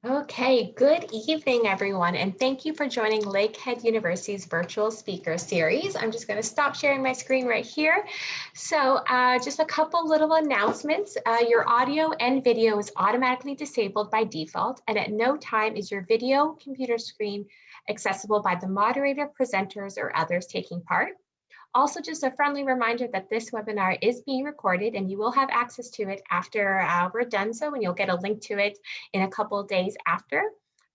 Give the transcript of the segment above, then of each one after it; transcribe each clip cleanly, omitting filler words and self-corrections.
Okay, good evening, everyone, and thank you for joining Lakehead University's virtual speaker series. I'm just going to stop sharing my screen right here. So just a couple little announcements. Your audio and video is automatically disabled by default, and at no time is your video computer screen accessible by the moderator, presenters, or others taking part. Also, just a friendly reminder that this webinar is being recorded and you will have access to it after we're done so, and you'll get a link to it in a couple of days after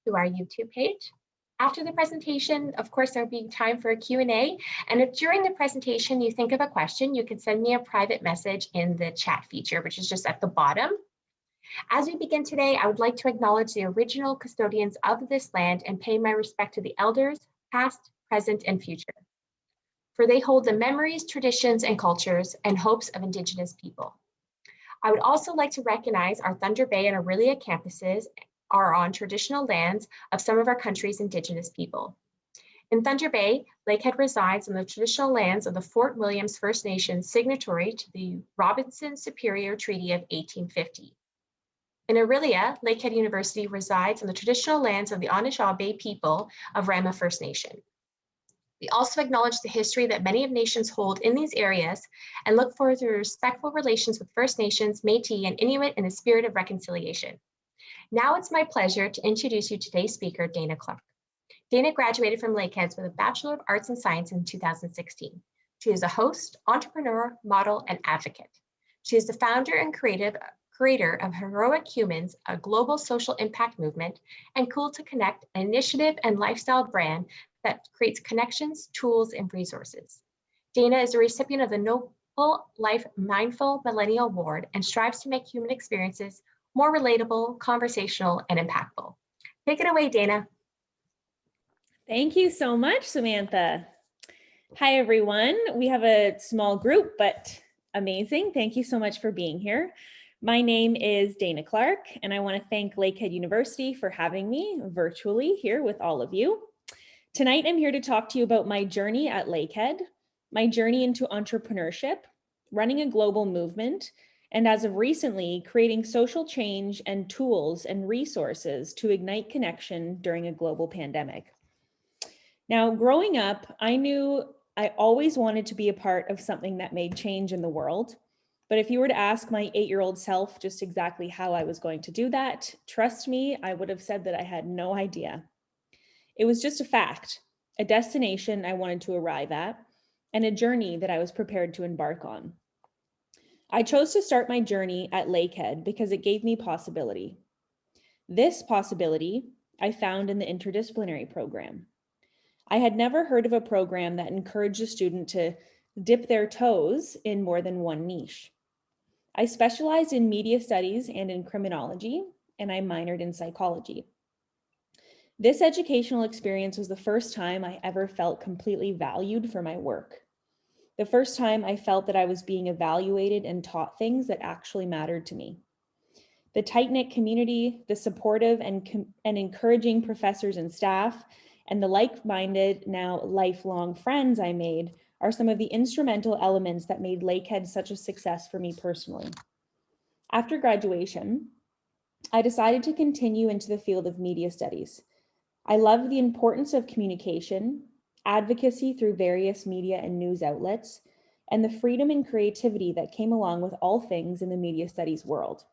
through our YouTube page. After the presentation, of course, there'll be time for a Q&A. And if during the presentation you think of a question, you can send me a private message in the chat feature, which is just at the bottom. As we begin today, I would like to acknowledge the original custodians of this land and pay my respect to the elders, past, present, and future, for they hold the memories, traditions, and cultures and hopes of Indigenous people. I would also like to recognize our Thunder Bay and Aurelia campuses are on traditional lands of some of our country's Indigenous people. In Thunder Bay, Lakehead resides on the traditional lands of the Fort Williams First Nation, signatory to the Robinson Superior Treaty of 1850. In Aurelia, Lakehead University resides on the traditional lands of the Anishinaabe people of Rama First Nation. We also acknowledge the history that many of nations hold in these areas and look forward to respectful relations with First Nations, Métis, and Inuit in a spirit of reconciliation. Now it's my pleasure to introduce you to today's speaker, Dana Clark. Dana graduated from Lakehead with a Bachelor of Arts and Science in 2016. She is a host, entrepreneur, model, and advocate. She is the founder and creator of Heroic Humans, a global social impact movement, and Cool to Connect, an initiative and lifestyle brand that creates connections, tools, and resources. Dana is a recipient of the Noble Life Mindful Millennial Award and strives to make human experiences more relatable, conversational, and impactful. Take it away, Dana. Thank you so much, Samantha. Hi, everyone. We have a small group, but amazing. Thank you so much for being here. My name is Dana Clark, and I want to thank Lakehead University for having me virtually here with all of you. Tonight, I'm here to talk to you about my journey at Lakehead, my journey into entrepreneurship, running a global movement, and as of recently, creating social change and tools and resources to ignite connection during a global pandemic. Now, growing up, I knew I always wanted to be a part of something that made change in the world. But if you were to ask my 8-year-old self just exactly how I was going to do that, trust me, I would have said that I had no idea. It was just a fact, a destination I wanted to arrive at, and a journey that I was prepared to embark on. I chose to start my journey at Lakehead because it gave me possibility. This possibility I found in the interdisciplinary program. I had never heard of a program that encouraged a student to dip their toes in more than one niche. I specialized in media studies and in criminology, and I minored in psychology. This educational experience was the first time I ever felt completely valued for my work. The first time I felt that I was being evaluated and taught things that actually mattered to me. The tight-knit community, the supportive and encouraging professors and staff, and the like-minded, now lifelong friends I made are some of the instrumental elements that made Lakehead such a success for me personally. After graduation, I decided to continue into the field of media studies. I love the importance of communication, advocacy through various media and news outlets, and the freedom and creativity that came along with all things in the media studies world.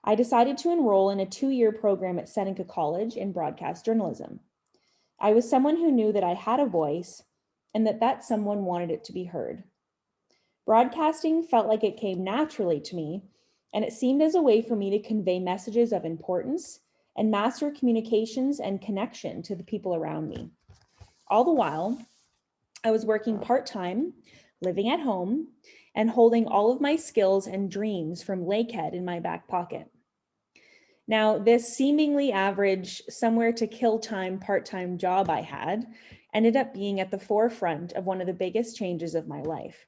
I decided to enroll in a 2-year program at Seneca College in broadcast journalism. I was someone who knew that I had a voice and that someone wanted it to be heard. Broadcasting felt like it came naturally to me, and it seemed as a way for me to convey messages of importance and master communications and connection to the people around me. All the while, I was working part-time, living at home, and holding all of my skills and dreams from Lakehead in my back pocket. Now, this seemingly average, somewhere to kill time part-time job I had ended up being at the forefront of one of the biggest changes of my life.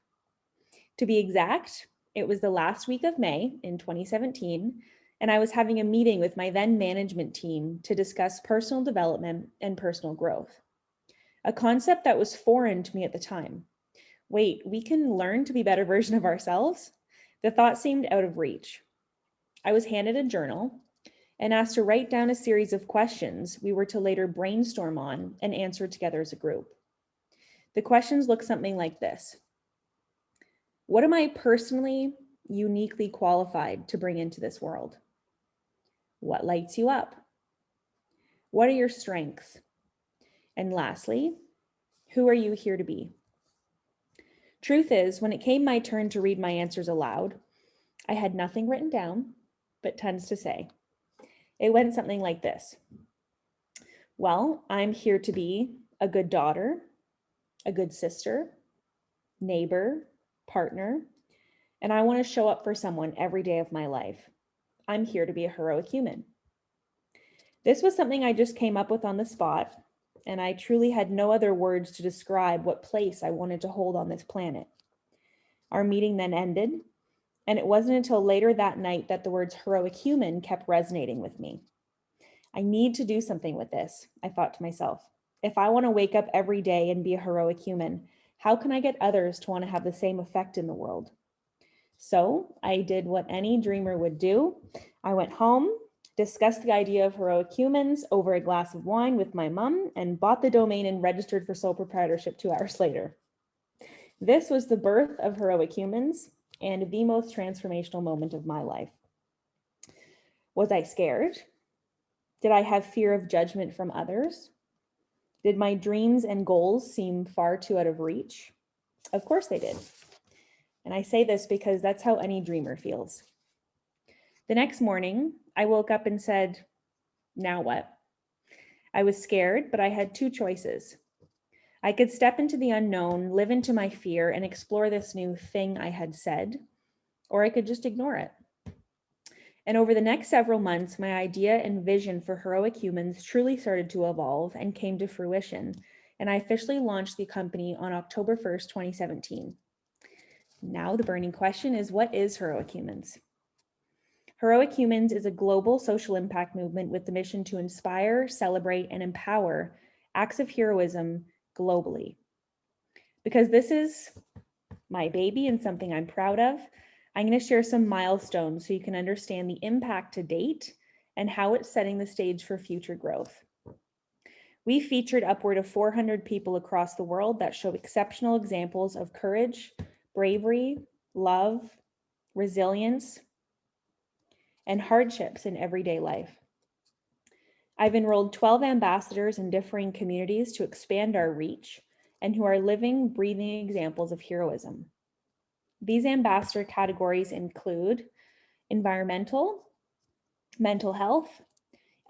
To be exact, it was the last week of May in 2017, and I was having a meeting with my then management team to discuss personal development and personal growth. A concept that was foreign to me at the time. Wait, we can learn to be a better version of ourselves? The thought seemed out of reach. I was handed a journal, and asked to write down a series of questions we were to later brainstorm on and answer together as a group. The questions look something like this. What am I personally uniquely qualified to bring into this world? What lights you up? What are your strengths? And lastly, who are you here to be? Truth is, when it came my turn to read my answers aloud, I had nothing written down, but tons to say. It went something like this. Well, I'm here to be a good daughter, a good sister, neighbor, partner, and I want to show up for someone every day of my life. I'm here to be a heroic human. This was something I just came up with on the spot, and I truly had no other words to describe what place I wanted to hold on this planet. Our meeting then ended, and it wasn't until later that night that the words heroic human kept resonating with me. I need to do something with this, I thought to myself. If I want to wake up every day and be a heroic human, how can I get others to want to have the same effect in the world? So I did what any dreamer would do. I went home, discussed the idea of heroic humans over a glass of wine with my mom, and bought the domain and registered for sole proprietorship 2 hours later. This was the birth of heroic humans and the most transformational moment of my life. Was I scared? Did I have fear of judgment from others? Did my dreams and goals seem far too out of reach? Of course they did. And I say this because that's how any dreamer feels. The next morning, I woke up and said, now what? I was scared, but I had 2 choices. I could step into the unknown, live into my fear, and explore this new thing I had said, or I could just ignore it. And over the next several months, my idea and vision for heroic humans truly started to evolve and came to fruition. And I officially launched the company on October 1st, 2017. Now the burning question is, what is Heroic Humans? Heroic Humans is a global social impact movement with the mission to inspire, celebrate, and empower acts of heroism globally. Because this is my baby and something I'm proud of, I'm going to share some milestones so you can understand the impact to date and how it's setting the stage for future growth. We featured upward of 400 people across the world that show exceptional examples of courage, bravery, love, resilience, and hardships in everyday life. I've enrolled 12 ambassadors in differing communities to expand our reach and who are living, breathing examples of heroism. These ambassador categories include environmental, mental health,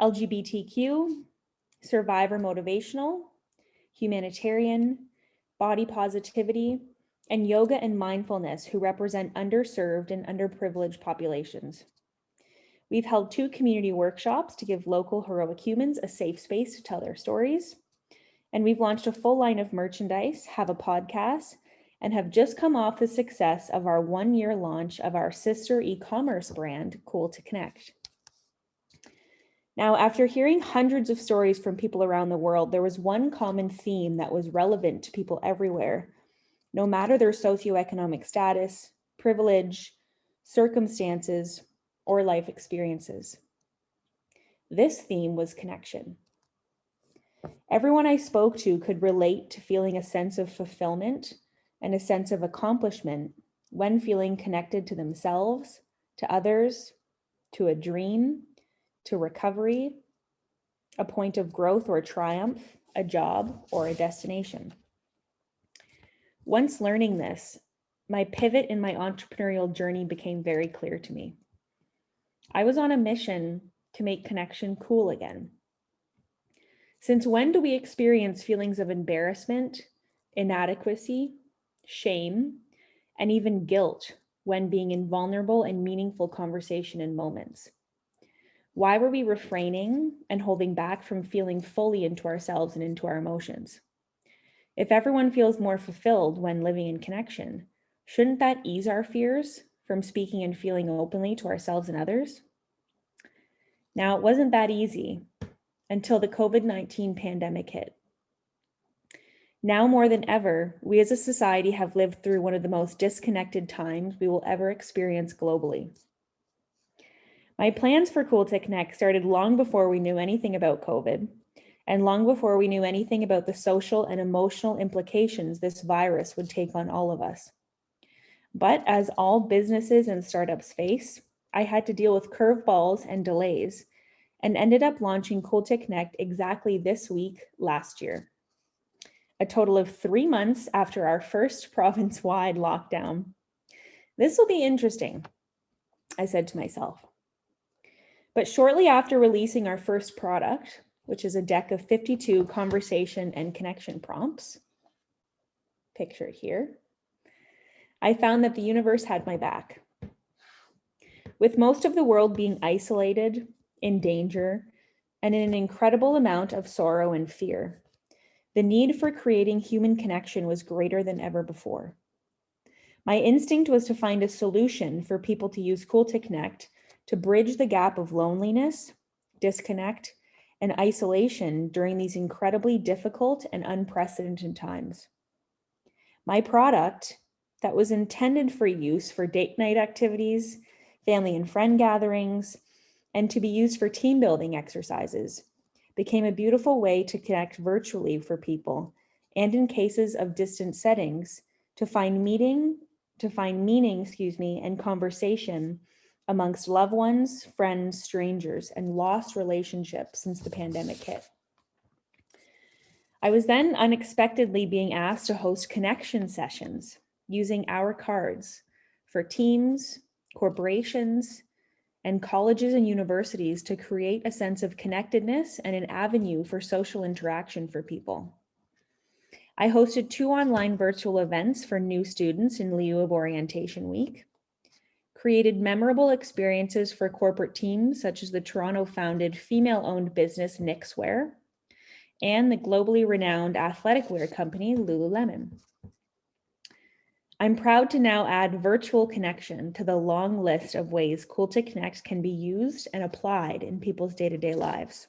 LGBTQ, survivor motivational, humanitarian, body positivity, and yoga and mindfulness who represent underserved and underprivileged populations. We've held 2 community workshops to give local heroic humans a safe space to tell their stories. And we've launched a full line of merchandise, have a podcast, and have just come off the success of our 1-year launch of our sister e-commerce brand, Cool to Connect. Now, after hearing hundreds of stories from people around the world, there was one common theme that was relevant to people everywhere, no matter their socioeconomic status, privilege, circumstances, or life experiences. This theme was connection. Everyone I spoke to could relate to feeling a sense of fulfillment and a sense of accomplishment when feeling connected to themselves, to others, to a dream, to recovery, a point of growth or triumph, a job, or a destination. Once learning this, my pivot in my entrepreneurial journey became very clear to me. I was on a mission to make connection cool again. Since when do we experience feelings of embarrassment, inadequacy, shame, and even guilt when being in vulnerable and meaningful conversation and moments? Why were we refraining and holding back from feeling fully into ourselves and into our emotions? If everyone feels more fulfilled when living in connection, shouldn't that ease our fears from speaking and feeling openly to ourselves and others? Now, it wasn't that easy until the COVID-19 pandemic hit. Now more than ever, we as a society have lived through one of the most disconnected times we will ever experience globally. My plans for Cool to Connect started long before we knew anything about COVID, and long before we knew anything about the social and emotional implications this virus would take on all of us. But as all businesses and startups face, I had to deal with curveballs and delays, and ended up launching Cool to Connect exactly this week last year, a total of 3 months after our first province-wide lockdown. This will be interesting, I said to myself. But shortly after releasing our first product, which is a deck of 52 conversation and connection prompts, pictured here, I found that the universe had my back. With most of the world being isolated, in danger, and in an incredible amount of sorrow and fear, the need for creating human connection was greater than ever before. My instinct was to find a solution for people to use Cool to Connect to bridge the gap of loneliness, disconnect, and isolation during these incredibly difficult and unprecedented times. My product, that was intended for use for date night activities, family and friend gatherings, and to be used for team building exercises, became a beautiful way to connect virtually for people, and in cases of distant settings, to find meaning, and conversation amongst loved ones, friends, strangers, and lost relationships since the pandemic hit. I was then unexpectedly being asked to host connection sessions using our cards for teams, corporations, and colleges and universities to create a sense of connectedness and an avenue for social interaction for people. I hosted 2 online virtual events for new students in lieu of orientation week, created memorable experiences for corporate teams such as the Toronto-founded female-owned business Knixwear and the globally renowned athletic wear company Lululemon. I'm proud to now add virtual connection to the long list of ways Cool to Connect can be used and applied in people's day-to-day lives.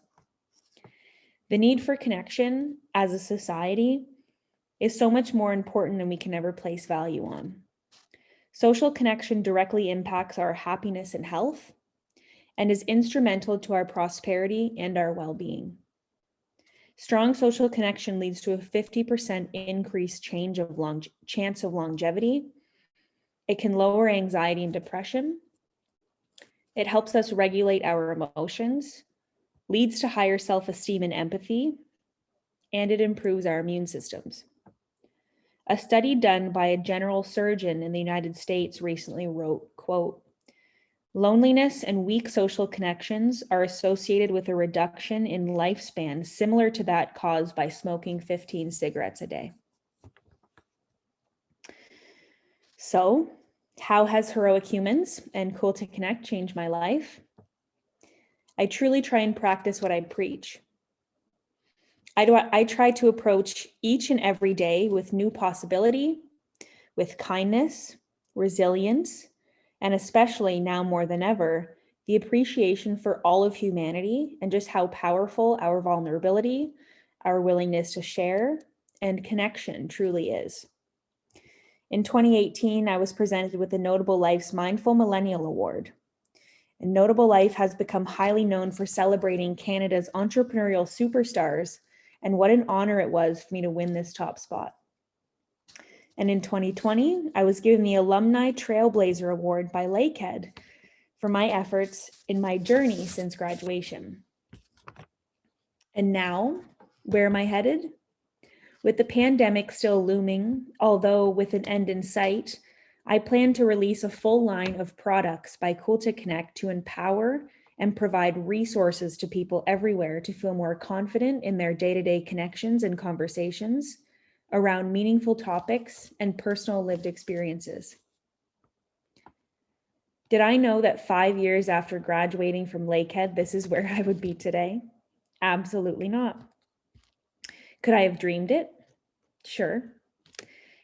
The need for connection as a society is so much more important than we can ever place value on. Social connection directly impacts our happiness and health and is instrumental to our prosperity and our well-being. Strong social connection leads to a 50% increased chance of longevity. It can lower anxiety and depression. It helps us regulate our emotions, leads to higher self-esteem and empathy, and it improves our immune systems. A study done by a general surgeon in the United States recently wrote, quote, "Loneliness and weak social connections are associated with a reduction in lifespan similar to that caused by smoking 15 cigarettes a day." So, how has Heroic Humans and Cool to Connect changed my life? I truly try and practice what I preach. I try to approach each and every day with new possibility, with kindness, resilience, and especially now more than ever, the appreciation for all of humanity and just how powerful our vulnerability, our willingness to share, and connection truly is. In 2018, I was presented with the Notable Life's Mindful Millennial Award. And Notable Life has become highly known for celebrating Canada's entrepreneurial superstars, and what an honor it was for me to win this top spot. And in 2020, I was given the Alumni Trailblazer Award by Lakehead for my efforts in my journey since graduation. And now, where am I headed? With the pandemic still looming, although with an end in sight, I plan to release a full line of products by Cool to Connect to empower and provide resources to people everywhere to feel more confident in their day-to-day connections and conversations around meaningful topics and personal lived experiences. Did I know that 5 years after graduating from Lakehead, this is where I would be today? Absolutely not. Could I have dreamed it? Sure.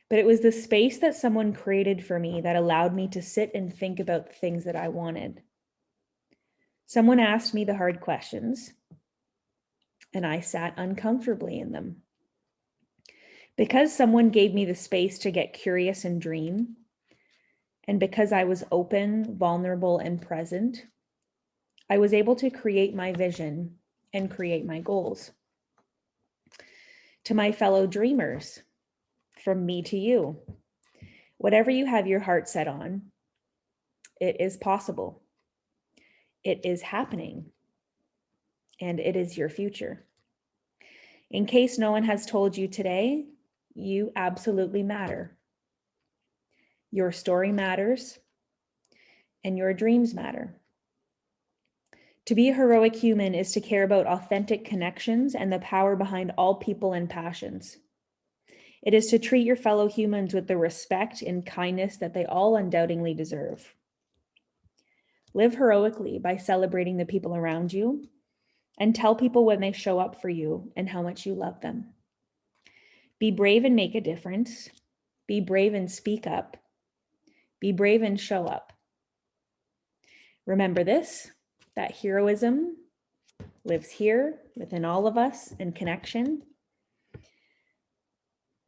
But it was the space that someone created for me that allowed me to sit and think about the things that I wanted. Someone asked me the hard questions, and I sat uncomfortably in them. Because someone gave me the space to get curious and dream, and because I was open, vulnerable, and present, I was able to create my vision and create my goals. To my fellow dreamers, from me to you, whatever you have your heart set on, it is possible. It is happening. And it is your future. In case no one has told you today, you absolutely matter. Your story matters, and your dreams matter. To be a heroic human is to care about authentic connections and the power behind all people and passions. It is to treat your fellow humans with the respect and kindness that they all undoubtedly deserve. Live heroically by celebrating the people around you, and tell people when they show up for you and how much you love them. Be brave and make a difference. Be brave and speak up. Be brave and show up. Remember this, that heroism lives here within all of us in connection,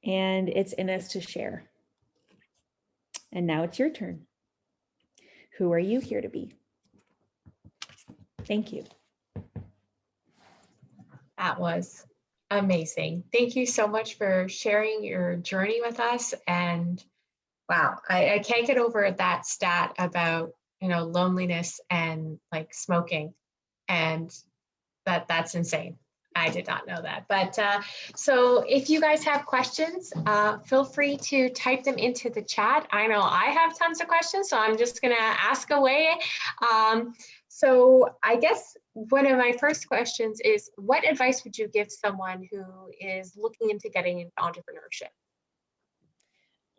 and it's in us to share. And now it's your turn. Who are you here to be? Thank you. That was amazing. Thank you so much for sharing your journey with us. And wow, I can't get over that stat about, loneliness and like smoking. And that's insane. I did not know that. But so if you guys have questions, feel free to type them into the chat. I know I have tons of questions, so I'm just going to ask away. So I guess one of my first questions is, what advice would you give someone who is looking into getting into entrepreneurship?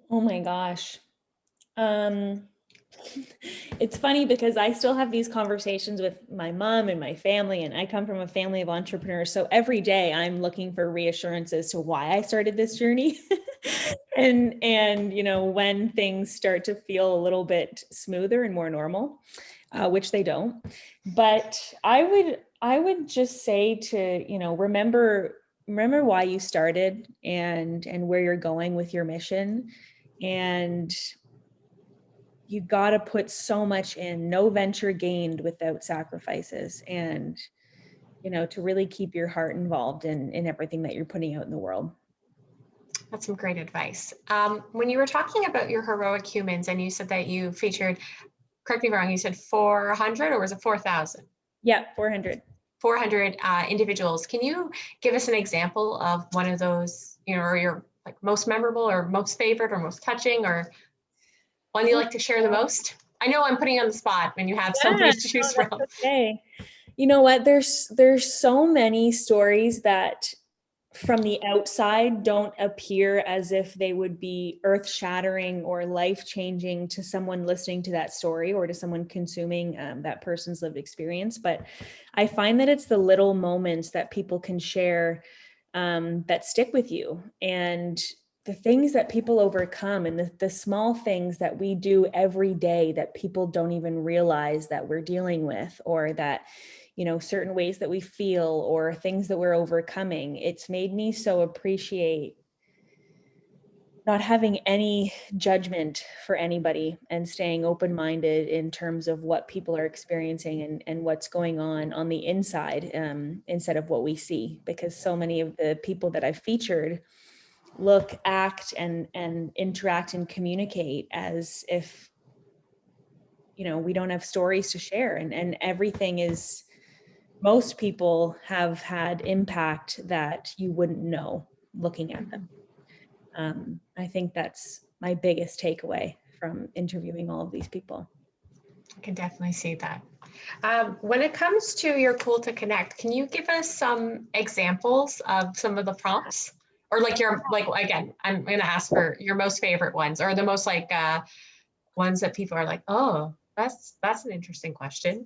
Oh my gosh. It's funny because I still have these conversations with my mom and my family, and I come from a family of entrepreneurs. So every day I'm looking for reassurance as to why I started this journey. and when things start to feel a little bit smoother and more normal, which they don't. But I would just say to, remember why you started and where you're going with your mission. And you got to put so much in, no venture gained without sacrifices, and, to really keep your heart involved in everything that you're putting out in the world. That's some great advice. When you were talking about your heroic humans and you said that you featured, correct me if I'm wrong, you said 400 or was it 4,000? Yeah, 400. 400 individuals. Can you give us an example of one of those, or your like most memorable or most favorite or most touching, or one you like to share the most? I know I'm putting you on the spot when you have so many to choose from. Okay. You know what? There's so many stories that from the outside don't appear as if they would be earth-shattering or life-changing to someone listening to that story or to someone consuming that person's lived experience. But I find that it's the little moments that people can share that stick with you, and the things that people overcome, and the small things that we do every day that people don't even realize that we're dealing with, or that, certain ways that we feel or things that we're overcoming. It's made me so appreciate not having any judgment for anybody and staying open-minded in terms of what people are experiencing and what's going on the inside, instead of what we see. Because so many of the people that I've featured look, act, and interact and communicate as if, we don't have stories to share, and everything is, most people have had impact that you wouldn't know looking at them. I think that's my biggest takeaway from interviewing all of these people. I can definitely see that. When it comes to your tool to connect, can you give us some examples of some of the prompts? Or again, I'm going to ask for your most favorite ones, or the most ones that people are like, oh, that's an interesting question.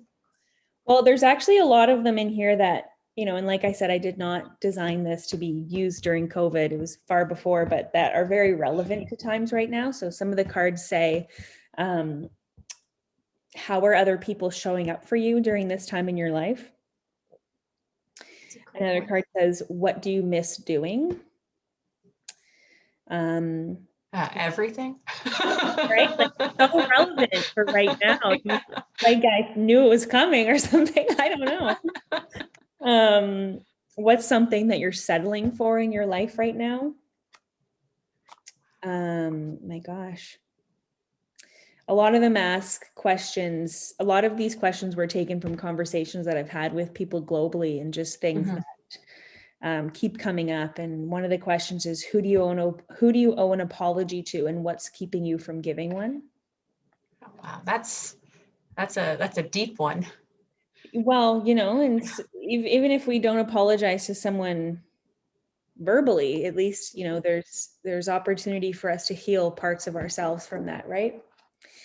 Well, there's actually a lot of them in here that, and like I said, I did not design this to be used during COVID. It was far before, but that are very relevant to times right now. So some of the cards say, how are other people showing up for you during this time in your life? Another card says, what do you miss doing? Everything. Right? Like so relevant for right now. Like I knew it was coming or something. I don't know. What's something that you're settling for in your life right now? My gosh. A lot of them ask questions. A lot of these questions were taken from conversations that I've had with people globally and just things Mhm. that keep coming up. And one of the questions is, who do you owe an apology to, and what's keeping you from giving one? Oh, wow, that's a deep one. Well, and even if we don't apologize to someone verbally, at least, there's opportunity for us to heal parts of ourselves from that, right?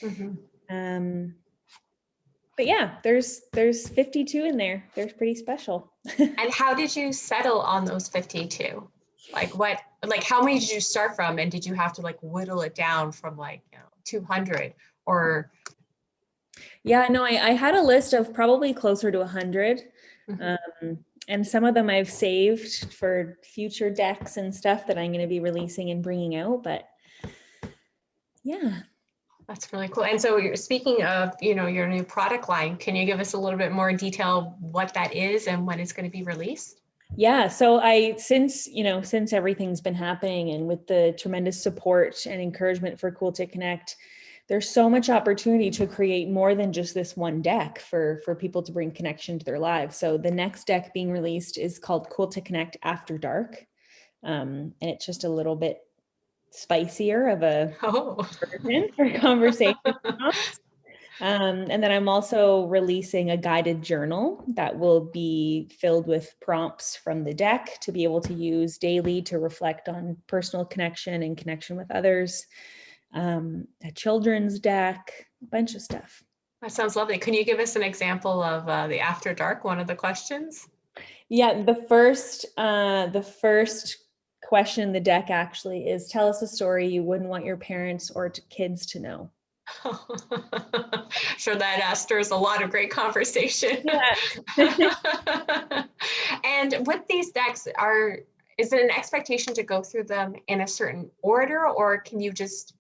Mhm. Um, but yeah, there's 52 in there. They're pretty special. And how did you settle on those 52? Like how many did you start from, and did you have to like whittle it down from 200 or? Yeah, no, I had a list of probably closer to 100. Mhm. And some of them I've saved for future decks and stuff that I'm going to be releasing and bringing out. But yeah. That's really cool. And so you're speaking of, your new product line. Can you give us a little bit more detail what that is and when it's going to be released? Yeah. So since everything's been happening and with the tremendous support and encouragement for Cool to Connect, there's so much opportunity to create more than just this one deck for people to bring connection to their lives. So the next deck being released is called Cool to Connect After Dark. And it's just a little bit spicier of a Oh. version for conversation. And then I'm also releasing a guided journal that will be filled with prompts from the deck to be able to use daily to reflect on personal connection and connection with others. A children's deck, a bunch of stuff. That sounds lovely. Can you give us an example of the After Dark, one of the questions? Yeah, the first question in the deck actually is, tell us a story you wouldn't want your parents or kids to know. Sure, that stirs a lot of great conversation. Yeah. And with these decks, is it an expectation to go through them in a certain order, or can you just,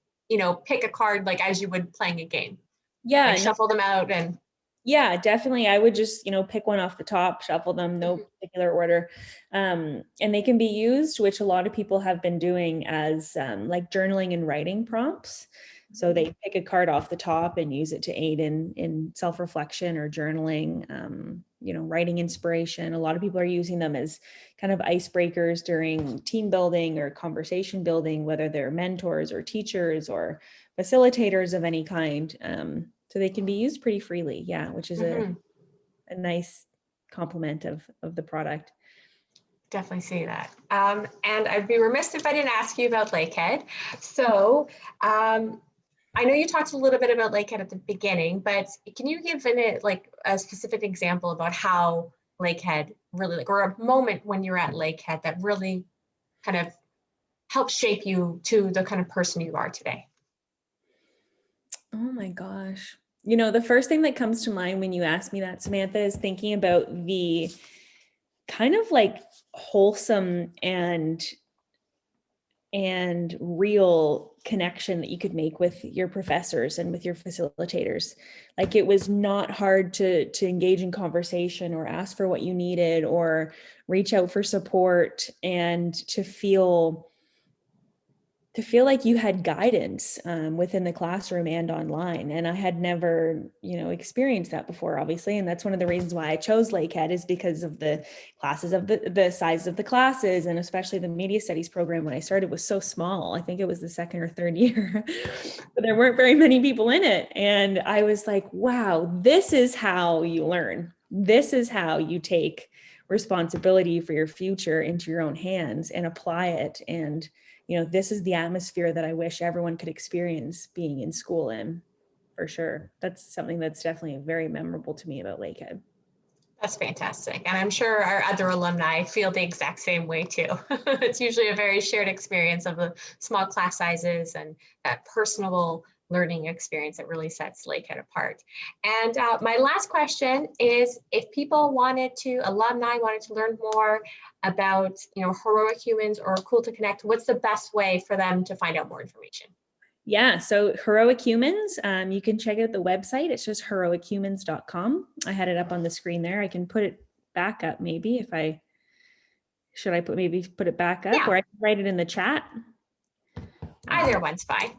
pick a card like as you would playing a game, like Yeah, no, shuffle them out and? yeah, definitely. I would just, pick one off the top, shuffle them, no Mhm. particular order. And they can be used, which a lot of people have been doing as like journaling and writing prompts. So they pick a card off the top and use it to aid in self-reflection or journaling, writing inspiration. A lot of people are using them as kind of icebreakers during team building or conversation building, whether they're mentors or teachers or facilitators of any kind. So they can be used pretty freely, yeah, which is a Mhm. nice complement of the product. Definitely see that. And I'd be remiss if I didn't ask you about Lakehead. So I know you talked a little bit about Lakehead at the beginning, but can you give it like a specific example about how Lakehead really, like, or a moment when you're at Lakehead that really kind of helped shape you to the kind of person you are today? Oh my gosh. The first thing that comes to mind when you ask me that, Samantha, is thinking about the kind of like wholesome and real connection that you could make with your professors and with your facilitators. Like it was not hard to engage in conversation or ask for what you needed or reach out for support and to feel like you had guidance within the classroom and online. And I had never, experienced that before, obviously. And that's one of the reasons why I chose Lakehead, is because of the classes, of the size of the classes, and especially the media studies program when I started was so small. I think it was the second or third year, but there weren't very many people in it. And I was like, wow, this is how you learn. This is how you take responsibility for your future into your own hands and apply it. And this is the atmosphere that I wish everyone could experience being in school in, for sure. That's something that's definitely very memorable to me about Lakehead. That's fantastic. And I'm sure our other alumni feel the exact same way too. It's usually a very shared experience of the small class sizes and that personable learning experience that really sets Lakehead apart. And my last question is, if people alumni wanted to learn more about, heroic humans or Cool to Connect, what's the best way for them to find out more information? Yeah, so Heroic Humans, you can check out the website. It's just heroichumans.com. I had it up on the screen there. I can put it back up maybe if I, should I put it back up, or I can write it in the chat. Either one's fine.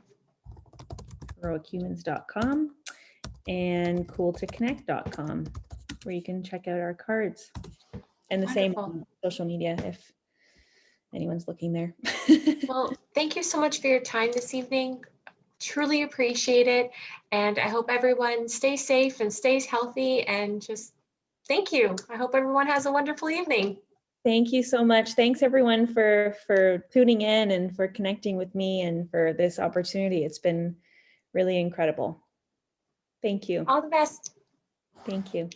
heroichumans.com and cooltoconnect.com, where you can check out our cards, and the same on social media if anyone's looking there. Well, thank you so much for your time this evening. Truly appreciate it. And I hope everyone stays safe and stays healthy, and just thank you. I hope everyone has a wonderful evening. Thank you so much. Thanks everyone for tuning in and for connecting with me and for this opportunity. It's been really incredible. Thank you. All the best. Thank you.